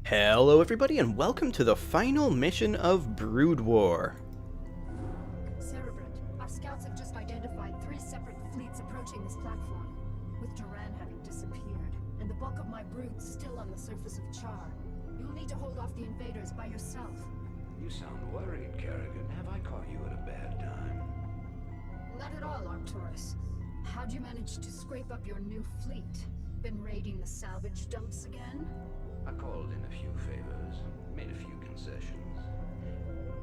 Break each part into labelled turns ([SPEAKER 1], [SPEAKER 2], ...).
[SPEAKER 1] Hello everybody and welcome to the final mission of Brood War.
[SPEAKER 2] Cerebrate, our scouts have just identified 3 separate fleets approaching this platform, with Duran having disappeared, and the bulk of my broods still on the surface of Char. You'll need to hold off the invaders by yourself.
[SPEAKER 3] You sound worried, Kerrigan. Have I caught you at a bad time?
[SPEAKER 2] Not at all, Arcturus. How'd you manage to scrape up your new fleet? Been raiding the salvage dumps again?
[SPEAKER 3] I called in a few favors, made a few concessions.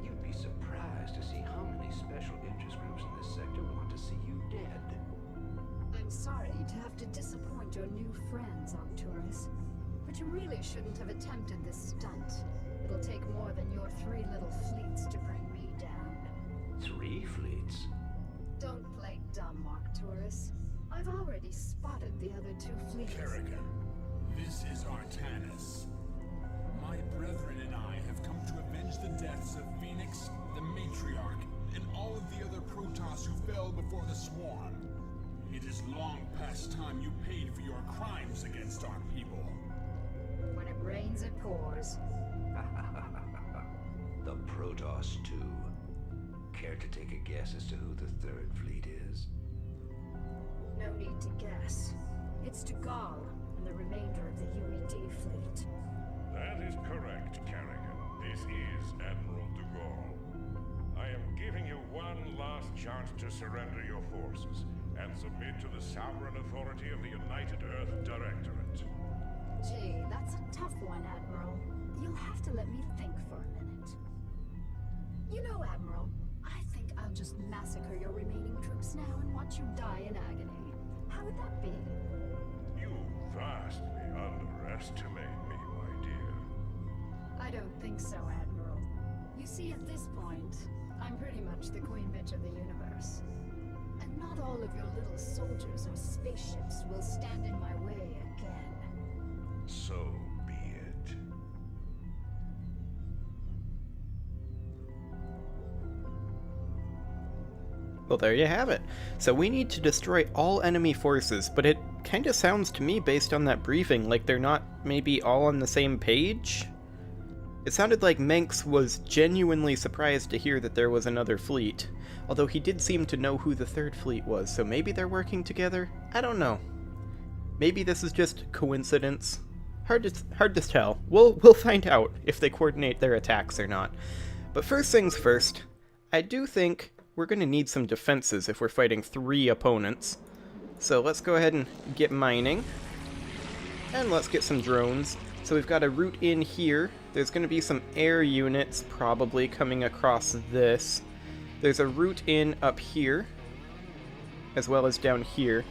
[SPEAKER 3] You'd be surprised to see how many special interest groups in this sector want to see you dead.
[SPEAKER 2] I'm sorry to have to disappoint your new friends, Arcturus, but you really shouldn't have attempted this stunt. It'll take more than your 3 little fleets to bring me down.
[SPEAKER 3] 3 fleets?
[SPEAKER 2] Don't play dumb, Arcturus. I've already spotted the other 2 fleets.
[SPEAKER 4] Kerrigan, this is Atraitus. My brethren and I have come to avenge the deaths of Phoenix, the Matriarch, and all of the other Protoss who fell before the Swarm. It is long past time you paid for your crimes against our people.
[SPEAKER 2] When it rains, it pours.
[SPEAKER 3] The Protoss, too. Care to take a guess as to who the 3rd fleet is?
[SPEAKER 2] No need to guess. It's Dugall and the remainder of the UED fleet.
[SPEAKER 5] That is correct, Kerrigan. This is Admiral Dugall. I am giving you one last chance to surrender your forces and submit to the sovereign authority of the United Earth Directorate.
[SPEAKER 2] Gee, that's a tough one, Admiral. You'll have to let me think for a minute. You know, Admiral, I think I'll just massacre your remaining troops now and watch you die in agony. How would that be?
[SPEAKER 5] You vastly underestimate me, my dear.
[SPEAKER 2] I don't think so, Admiral. You see, at this point, I'm pretty much the queen bitch of the universe. And not all of your little soldiers or spaceships will stand in my way again.
[SPEAKER 5] So be it.
[SPEAKER 1] Well, there you have it. So we need to destroy all enemy forces, but it kind of sounds to me, based on that briefing, like they're not maybe all on the same page? It sounded like Menks was genuinely surprised to hear that there was another fleet, although he did seem to know who the 3rd fleet was, so maybe they're working together? I don't know. Maybe this is just coincidence. Hard to tell. We'll find out if they coordinate their attacks or not. But first things first, I do think we're going to need some defenses if we're fighting 3 opponents. So let's go ahead and get mining. And let's get some drones. So we've got a route in here. There's going to be some air units probably coming across this. There's a route in up here, as well as down here.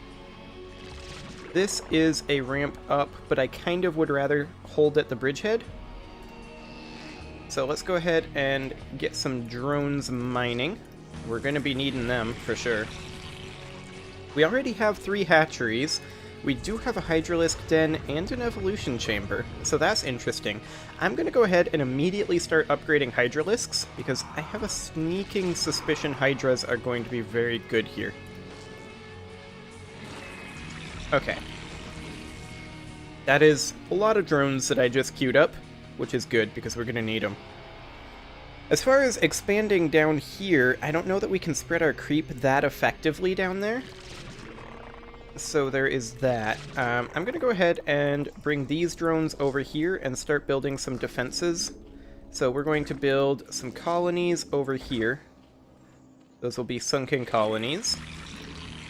[SPEAKER 1] This is a ramp up, but I kind of would rather hold at the bridgehead. So let's go ahead and get some drones mining. We're going to be needing them, for sure. We already have 3 hatcheries. We do have a Hydralisk den and an evolution chamber, so that's interesting. I'm going to go ahead and immediately start upgrading Hydralisks, because I have a sneaking suspicion Hydras are going to be very good here. Okay. That is a lot of drones that I just queued up, which is good, because we're going to need them. As far as expanding down here, I don't know that we can spread our creep that effectively down there. So there is that. I'm going to go ahead and bring these drones over here and start building some defenses. So we're going to build some colonies over here. Those will be sunken colonies.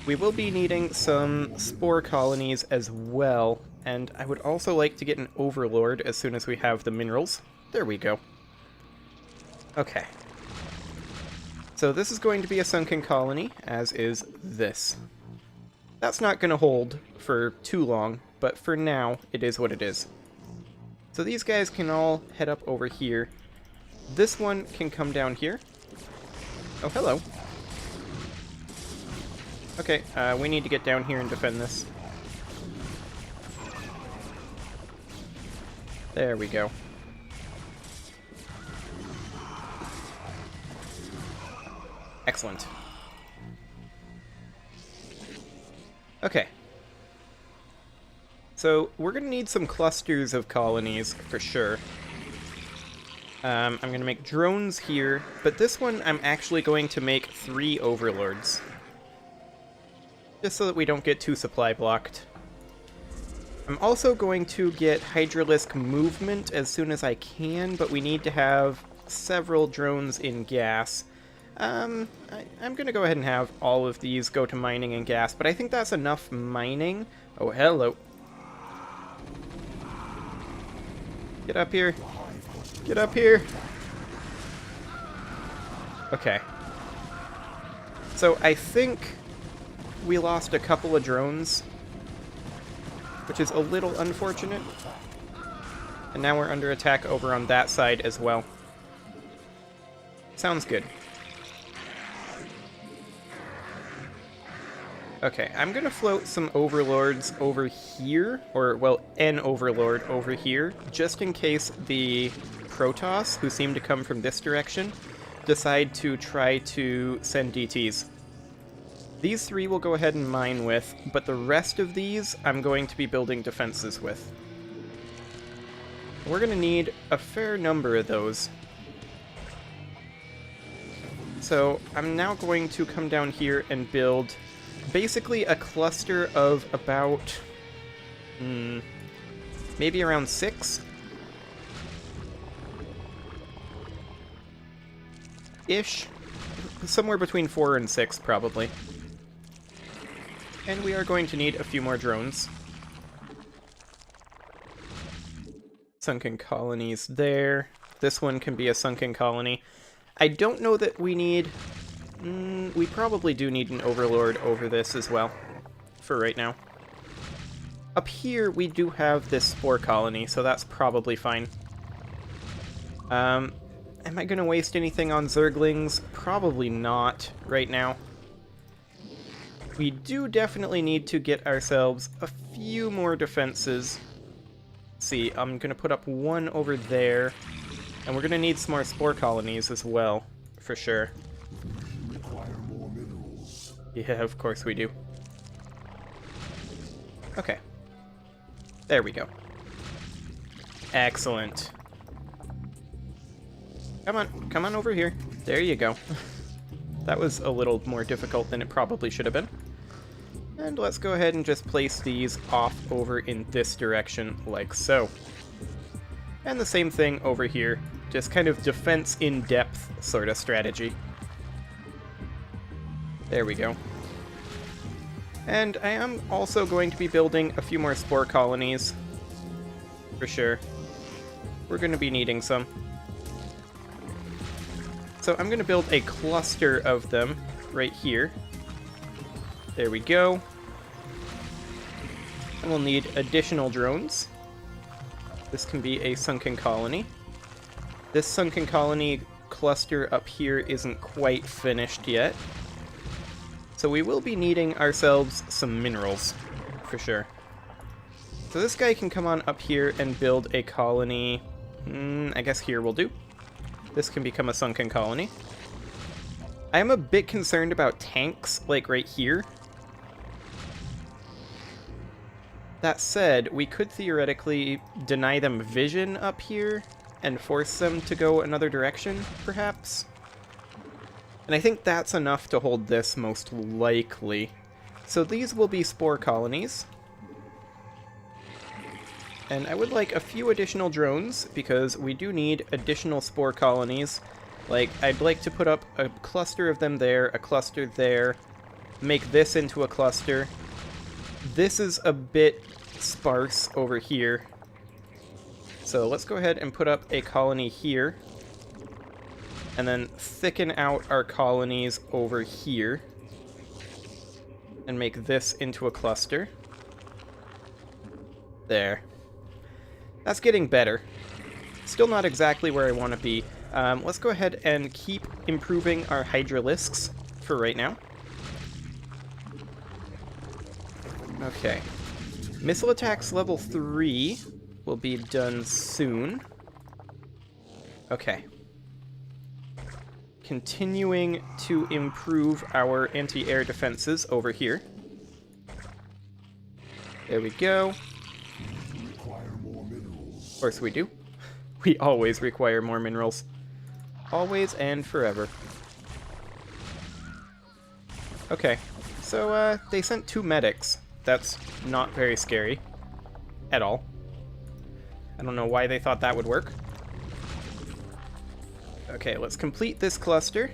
[SPEAKER 1] We will be needing some spore colonies as well, and I would also like to get an overlord as soon as we have the minerals. There we go. Okay. So this is going to be a sunken colony, as is this. That's not going to hold for too long, but for now, it is what it is. So these guys can all head up over here. This one can come down here. Oh, hello. Okay, we need to get down here and defend this. There we go. Excellent. Okay. So we're going to need some clusters of colonies for sure. I'm going to make drones here, but this one I'm actually going to make 3 overlords. Just so that we don't get too supply blocked. I'm also going to get Hydralisk movement as soon as I can, but we need to have several drones in gas. I'm going to go ahead and have all of these go to mining and gas, but I think that's enough mining. Oh, hello. Get up here. Get up here. Okay. So I think we lost a couple of drones, which is a little unfortunate. And now we're under attack over on that side as well. Sounds good. Okay, I'm gonna float some overlords over here, or, well, an overlord over here, just in case the Protoss, who seem to come from this direction, decide to try to send DTs. These 3 will go ahead and mine with, but the rest of these I'm going to be building defenses with. We're gonna need a fair number of those. So I'm now going to come down here and build basically a cluster of about, maybe around 6? Ish. Somewhere between 4 and 6, probably. And we are going to need a few more drones. Sunken colonies there. This one can be a sunken colony. I don't know that we need... we probably do need an overlord over this as well, for right now. Up here, we do have this spore colony, so that's probably fine. Am I going to waste anything on Zerglings? Probably not right now. We do definitely need to get ourselves a few more defenses. Let's see, I'm going to put up 1 over there, and we're going to need some more spore colonies as well, for sure. Yeah, of course we do. Okay. There we go. Excellent. Come on over here. There you go. That was a little more difficult than it probably should have been. And let's go ahead and just place these off over in this direction, like so. And the same thing over here. Just kind of defense in depth sort of strategy. There we go. And I am also going to be building a few more spore colonies. For sure. We're going to be needing some. So I'm going to build a cluster of them right here. There we go. And we'll need additional drones. This can be a sunken colony. This sunken colony cluster up here isn't quite finished yet. So we will be needing ourselves some minerals, for sure. So this guy can come on up here and build a colony. I guess here will do. This can become a sunken colony. I am a bit concerned about tanks, like right here. That said, we could theoretically deny them vision up here and force them to go another direction, perhaps. And I think that's enough to hold this most likely. So these will be spore colonies. And I would like a few additional drones, because we do need additional spore colonies. Like, I'd like to put up a cluster of them there, a cluster there, make this into a cluster. This is a bit sparse over here. So let's go ahead and put up a colony here. And then thicken out our colonies over here. And make this into a cluster. There. That's getting better. Still not exactly where I want to be. Let's go ahead and keep improving our Hydralisks for right now. Okay. Missile attacks level 3 will be done soon. Okay. Continuing to improve our anti-air defenses over here. There we go. Of course we do. We always require more minerals. Always and forever. Okay, so they sent 2 medics. That's not very scary. At all. I don't know why they thought that would work. Okay, let's complete this cluster.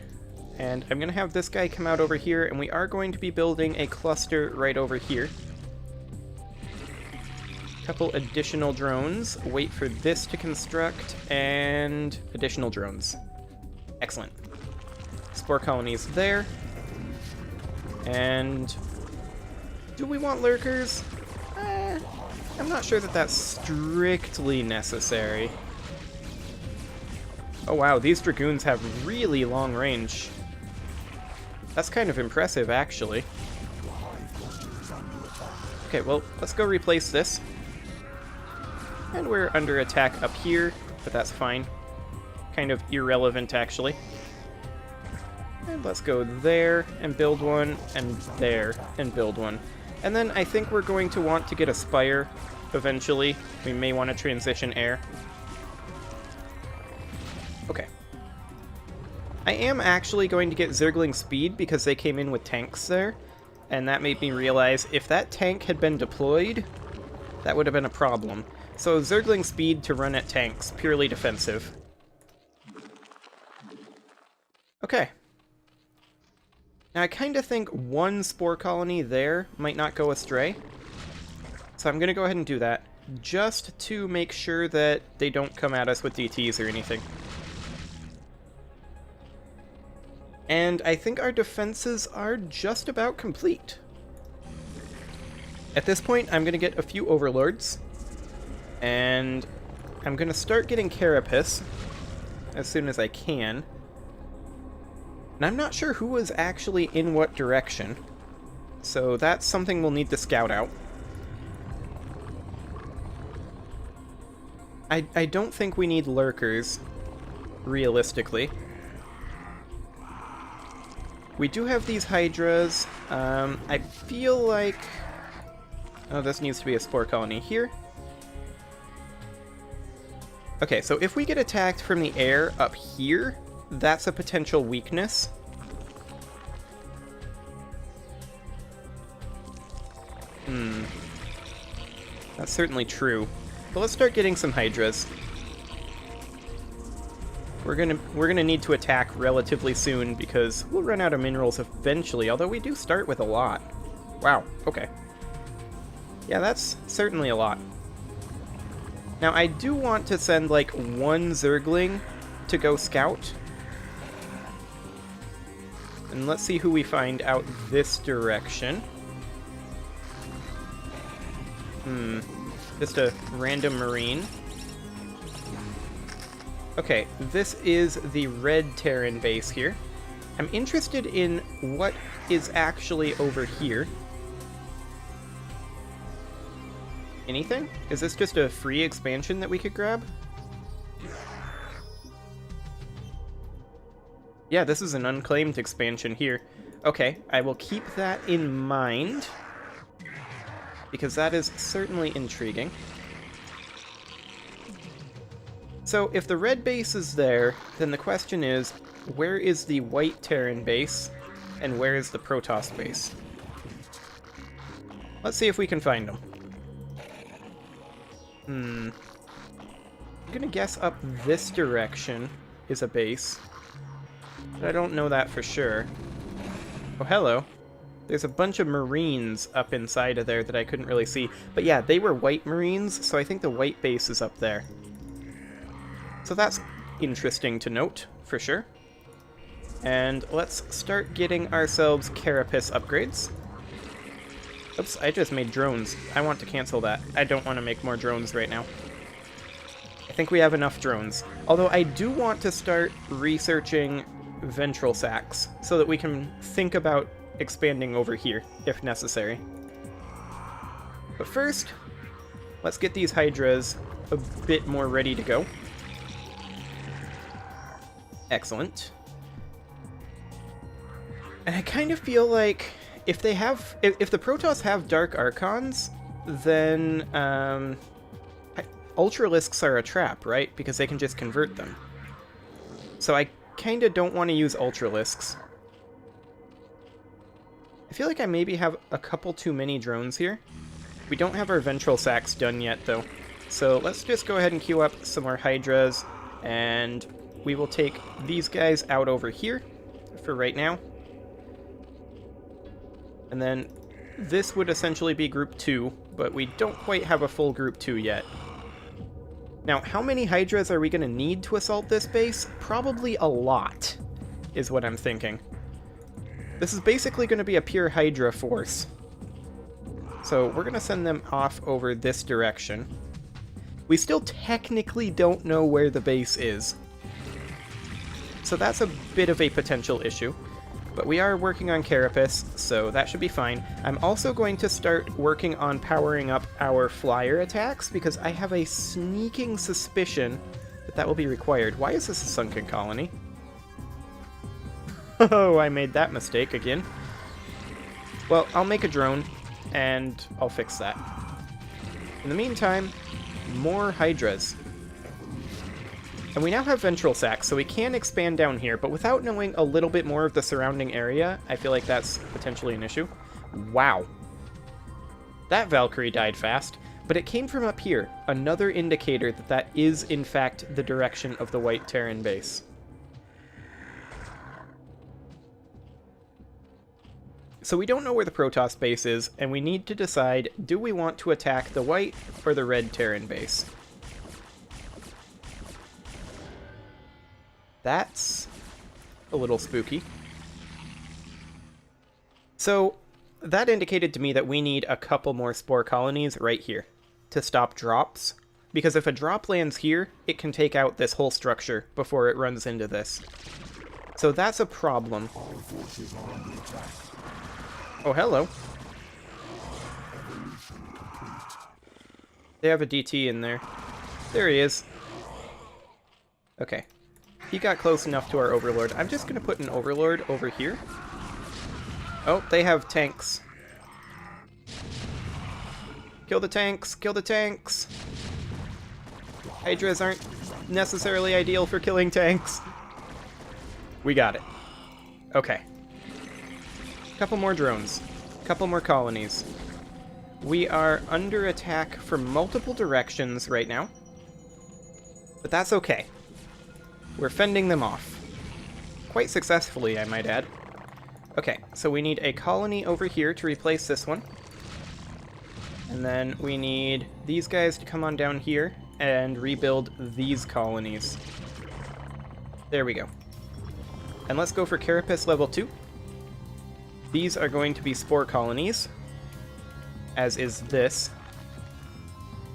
[SPEAKER 1] And I'm going to have this guy come out over here, and we are going to be building a cluster right over here. Couple additional drones. Wait for this to construct, and additional drones. Excellent. Spore colonies there. And do we want lurkers? I'm not sure that that's strictly necessary. Oh wow, these dragoons have really long range. That's kind of impressive, actually. Okay, well, let's go replace this. And we're under attack up here, but that's fine. Kind of irrelevant, actually. And let's go there and build one, and there and build one. And then I think we're going to want to get a spire eventually. We may want to transition air. Okay. I am actually going to get Zergling speed because they came in with tanks there. And that made me realize if that tank had been deployed, that would have been a problem. So Zergling speed to run at tanks, purely defensive. Okay. Now I kind of think one spore colony there might not go astray. So I'm going to go ahead and do that, just to make sure that they don't come at us with DTs or anything. And I think our defenses are just about complete. At this point, I'm going to get a few overlords. And I'm going to start getting carapace as soon as I can. And I'm not sure who was actually in what direction. So that's something we'll need to scout out. I don't think we need lurkers, realistically. We do have these hydras. I feel like... Oh, this needs to be a spore colony here. Okay, so if we get attacked from the air up here, that's a potential weakness. That's certainly true. But let's start getting some hydras. We're gonna need to attack relatively soon because we'll run out of minerals eventually, although we do start with a lot. Wow, okay. Yeah, that's certainly a lot. Now, I do want to send, like, one Zergling to go scout. And let's see who we find out this direction. Just a random marine. Okay, this is the red Terran base here. I'm interested in what is actually over here. Anything? Is this just a free expansion that we could grab? Yeah, this is an unclaimed expansion here. Okay, I will keep that in mind, because that is certainly intriguing. So, if the red base is there, then the question is, where is the white Terran base, and where is the Protoss base? Let's see if we can find them. I'm gonna guess up this direction is a base, but I don't know that for sure. Oh, hello. There's a bunch of Marines up inside of there that I couldn't really see. But yeah, they were white Marines, so I think the white base is up there. So that's interesting to note, for sure. And let's start getting ourselves carapace upgrades. Oops, I just made drones. I want to cancel that. I don't want to make more drones right now. I think we have enough drones. Although I do want to start researching ventral sacs, so that we can think about expanding over here, if necessary. But first, let's get these hydras a bit more ready to go. Excellent. And I kind of feel like if they have, if the Protoss have Dark Archons, then Ultralisks are a trap, right? Because they can just convert them. So I kinda don't want to use Ultralisks. I feel like I maybe have a couple too many drones here. We don't have our ventral sacs done yet, though. So let's just go ahead and queue up some more Hydras, and we will take these guys out over here for right now. And then this would essentially be Group 2, but we don't quite have a full Group 2 yet. Now, how many Hydras are we going to need to assault this base? Probably a lot, is what I'm thinking. This is basically going to be a pure Hydra force. So we're going to send them off over this direction. We still technically don't know where the base is. So that's a bit of a potential issue. But we are working on Carapace, so that should be fine. I'm also going to start working on powering up our flyer attacks, because I have a sneaking suspicion that that will be required. Why is this a sunken colony? Oh, I made that mistake again. Well, I'll make a drone, and I'll fix that. In the meantime, more Hydras. And we now have ventral sacs, so we can expand down here, but without knowing a little bit more of the surrounding area, I feel like that's potentially an issue. Wow. That Valkyrie died fast, but it came from up here, another indicator that that is, in fact, the direction of the White Terran base. So we don't know where the Protoss base is, and we need to decide, do we want to attack the White or the Red Terran base? That's a little spooky. So that indicated to me that we need a couple more spore colonies right here to stop drops, because if a drop lands here, it can take out this whole structure before it runs into this. So that's a problem. Oh, hello. They have a DT in there. There he is. Okay. He got close enough to our Overlord. I'm just going to put an Overlord over here. Oh, they have tanks. Kill the tanks! Kill the tanks! Hydras aren't necessarily ideal for killing tanks. We got it. Okay. Couple more drones. Couple more colonies. We are under attack from multiple directions right now. But that's okay. We're fending them off. Quite successfully, I might add. Okay, so we need a colony over here to replace this one. And then we need these guys to come on down here and rebuild these colonies. There we go. And let's go for Carapace level 2. These are going to be spore colonies, as is this.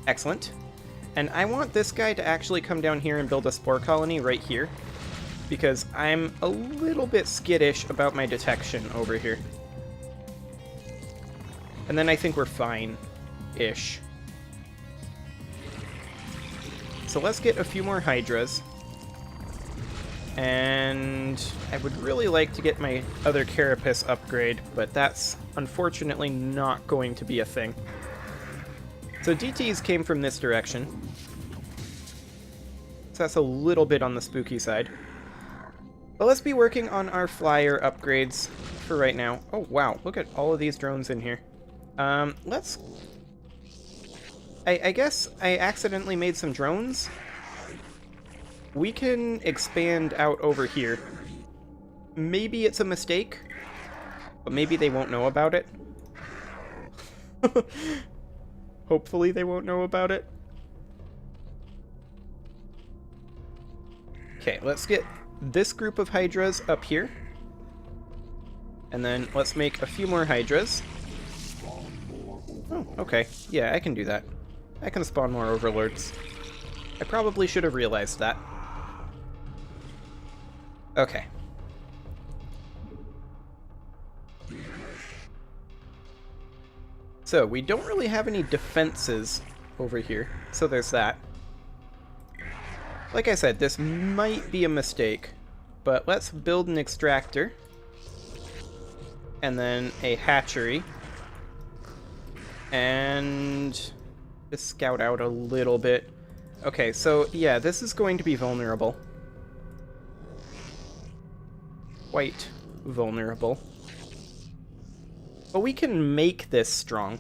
[SPEAKER 1] Excellent. And I want this guy to actually come down here and build a spore colony right here, because I'm a little bit skittish about my detection over here. And then I think we're fine-ish. So let's get a few more Hydras. And I would really like to get my other Carapace upgrade, but that's unfortunately not going to be a thing. So DTs came from this direction. So that's a little bit on the spooky side. But let's be working on our flyer upgrades for right now. Oh wow, look at all of these drones in here. Let's... I guess I accidentally made some drones. We can expand out over here. Maybe it's a mistake, but maybe they won't know about it. Hopefully they won't know about it. Okay, let's get this group of Hydras up here. And then let's make a few more Hydras. Oh, okay. Yeah, I can do that. I can spawn more Overlords. I probably should have realized that. Okay. So, we don't really have any defenses over here, so there's that. Like I said, this might be a mistake, but let's build an extractor, and then a hatchery, and just scout out a little bit. Okay, so yeah, this is going to be vulnerable. Quite vulnerable. But we can make this strong.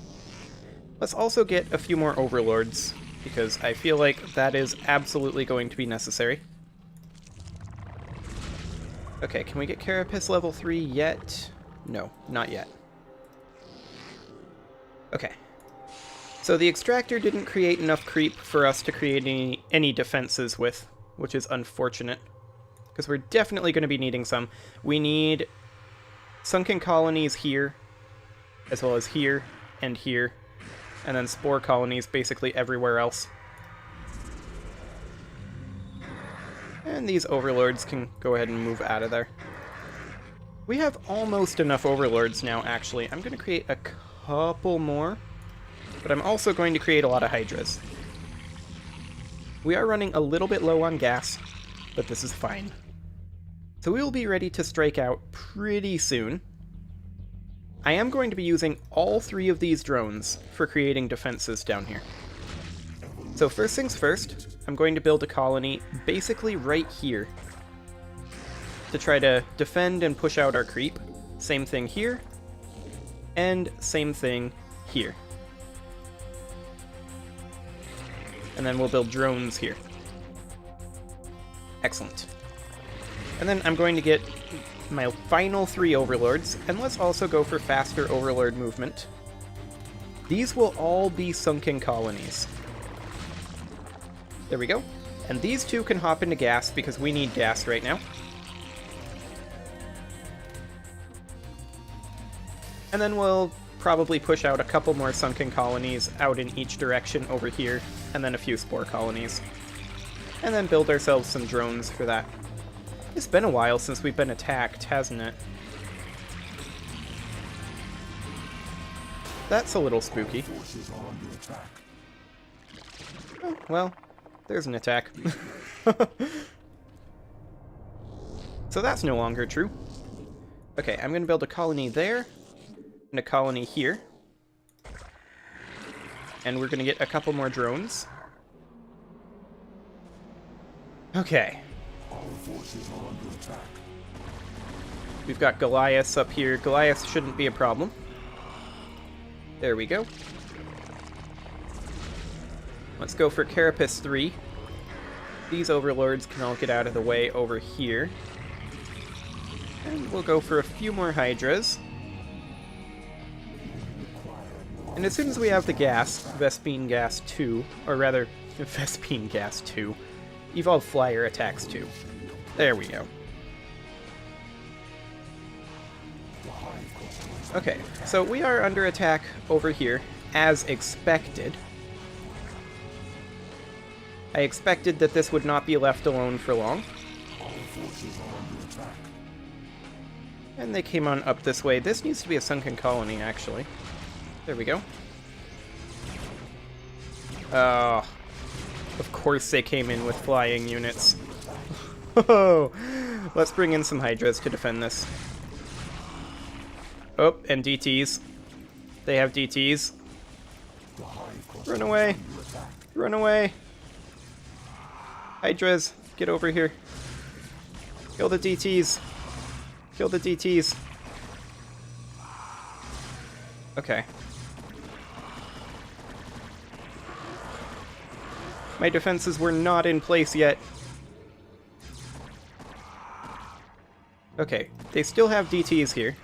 [SPEAKER 1] Let's also get a few more overlords, because I feel like that is absolutely going to be necessary. Okay, can we get Carapace level 3 yet? No, not yet. Okay. So the extractor didn't create enough creep for us to create any defenses with, which is unfortunate. Because we're definitely going to be needing some. We need sunken colonies here, as well as here and here, and then spore colonies basically everywhere else. And these overlords can go ahead and move out of there. We have almost enough overlords now, actually. I'm going to create a couple more, but I'm also going to create a lot of hydras. We are running a little bit low on gas, but this is fine. So we will be ready to strike out pretty soon. I am going to be using all 3 of these drones for creating defenses down here. So first things first, I'm going to build a colony basically right here to try to defend and push out our creep. Same thing here, and same thing here. And then we'll build drones here. Excellent. And then I'm going to get my final 3 overlords, and let's also go for faster overlord movement. These will all be sunken colonies. There we go. And these 2 can hop into gas because we need gas right now. And then we'll probably push out a couple more sunken colonies out in each direction over here, and then a few spore colonies. And then build ourselves some drones for that. It's been a while since we've been attacked, hasn't it? That's a little spooky. Oh, well, there's an attack. So that's no longer true. Okay, I'm going to build a colony there, and a colony here. And we're going to get a couple more drones. Okay. We've got Goliaths up here. Goliaths shouldn't be a problem. There we go. Let's go for Carapace 3. These overlords can all get out of the way over here. And we'll go for a few more hydras. And as soon as we have the gas, Vespene Gas 2, or rather, Vespene Gas 2, Evolve Flyer attacks 2. There we go. Okay, so we are under attack over here, as expected. I expected that this would not be left alone for long. And they came on up this way. This needs to be a sunken colony, actually. There we go. Oh, of course they came in with flying units. Oh, let's bring in some hydras to defend this. Oh, and DTs. They have DTs. Run away! Run away! Hydras, get over here. Kill the DTs. Kill the DTs. Okay. My defenses were not in place yet. Okay, they still have DTs here.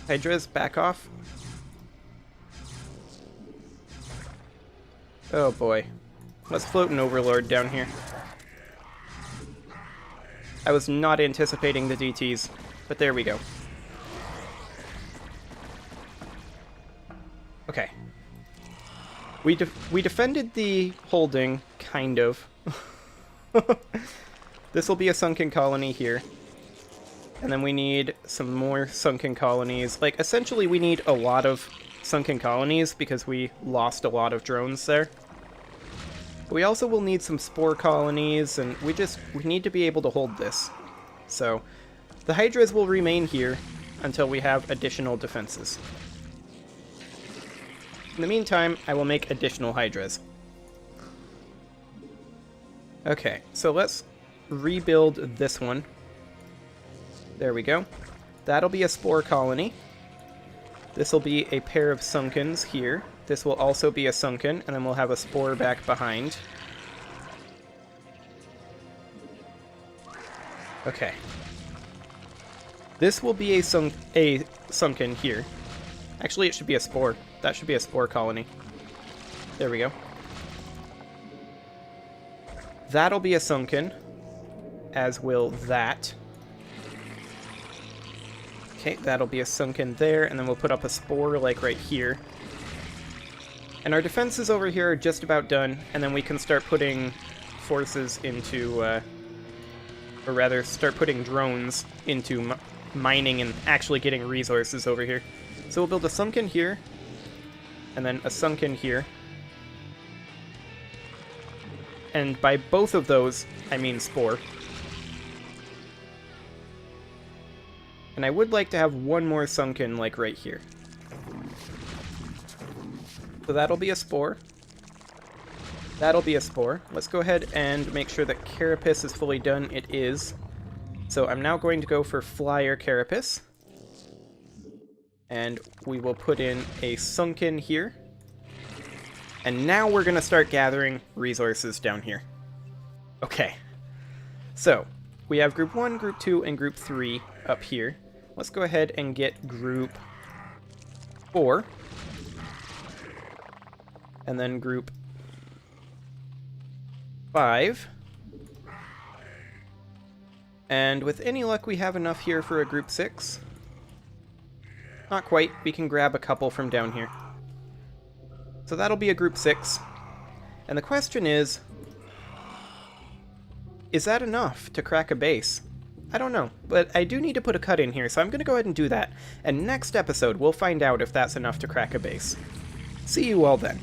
[SPEAKER 1] Hydras, back off. Oh boy. Let's float an overlord down here. I was not anticipating the DTs, but there we go. Okay. We defended the holding, kind of. This will be a sunken colony here. And then we need some more sunken colonies. Like, essentially we need a lot of sunken colonies because we lost a lot of drones there. We also will need some spore colonies, and we need to be able to hold this. So, the hydras will remain here until we have additional defenses. In the meantime, I will make additional hydras. Okay, so let's rebuild this one. There we go. That'll be a spore colony. This will be a pair of sunkens here. This will also be a sunken, and then we'll have a spore back behind. Okay. This will be a sunken here. Actually, it should be a spore. That should be a spore colony. There we go. That'll be a sunken, as will that. Okay, that'll be a sunken there, and then we'll put up a spore like right here. And our defenses over here are just about done, and then we can start putting forces into, or rather, start putting drones into mining and actually getting resources over here. So we'll build a sunken here, and then a sunken here. And by both of those, I mean spore. And I would like to have one more sunken, like right here. So that'll be a spore. That'll be a spore. Let's go ahead and make sure that carapace is fully done. It is. So I'm now going to go for flyer carapace. And we will put in a sunken here. And now we're going to start gathering resources down here. Okay. So, we have Group 1, Group 2, and Group 3 up here. Let's go ahead and get Group 4. And then Group 5. And with any luck, we have enough here for a Group 6. Not quite. We can grab a couple from down here. So that'll be a Group 6. And the question is that enough to crack a base? I don't know, but I do need to put a cut in here, so I'm going to go ahead and do that. And next episode, we'll find out if that's enough to crack a base. See you all then.